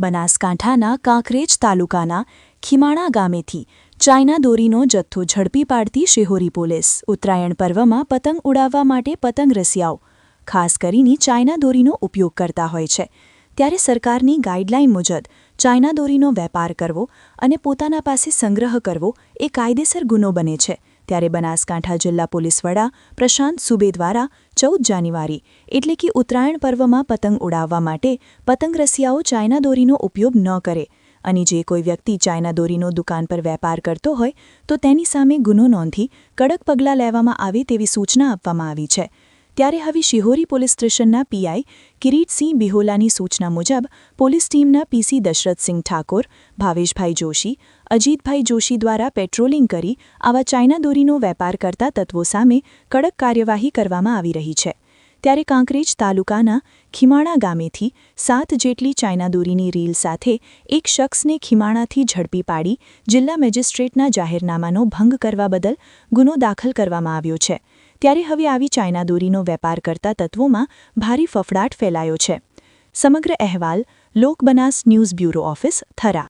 બનાસકાંઠાના કાંકરેજ તાલુકાના ખીમાણા ગામેથી ચાઇના દોરીનો જથ્થો ઝડપી પાડતી શિહોરી પોલીસ ઉત્તરાયણ પર્વમાં પતંગ ઉડાવવા માટે પતંગ રસિયાઓ ખાસ કરીને ચાઇના દોરીનો ઉપયોગ કરતા હોય છે ત્યારે સરકારની ગાઈડલાઈન મુજબ ચાઇના દોરીનો વેપાર કરવો અને પોતાના પાસે સંગ્રહ કરવો એ કાયદેસર ગુનો બને છે ત્યારે બનાસકાંઠા જિલ્લા પોલીસ વડા પ્રશાંત સુબે દ્વારા 14 જાન્યુઆરી એટલે કે ઉત્તરાયણ પર્વમાં પતંગ ઉડાવવા માટે પતંગ રસિયાઓ ચાઇના દોરીનો ઉપયોગ ન કરે અને જે કોઈ વ્યક્તિ ચાઇના દોરીનો દુકાન પર વેપાર કરતો હોય તો તેની સામે ગુનો નોંધી કડક પગલાં લેવામાં આવે તેવી સૂચના આપવામાં આવી છે ત્યારે હવે શિહોરી પોલીસ સ્ટેશનના પીઆઈ કિરીટસિંહ બિહોલાની સૂચના મુજબ પોલીસ ટીમના પીસી દશરથસિંહ ઠાકોર ભાવેશભાઈ જોશી અજીતભાઈ જોશી દ્વારા પેટ્રોલિંગ કરી આવા ચાઇના દોરીનો વેપાર કરતા તત્વો સામે કડક કાર્યવાહી કરવામાં આવી રહી છે ત્યારે કાંકરેજ તાલુકાના ખીમાણા ગામેથી 7 જેટલી ચાઇના દોરીની રીલ સાથે એક શખ્સને ખીમાણાથી ઝડપી પાડી જિલ્લા મેજિસ્ટ્રેટના જાહેરનામાનો ભંગ કરવા બદલ ગુનો દાખલ કરવામાં આવ્યો છે ત્યારે હવે આવી ચાઇના દોરીનો વેપાર કરતા તત્વોમાં ભારે ફફડાટ ફેલાયો છે સમગ્ર અહેવાલ Lok Banas news bureau office Thara.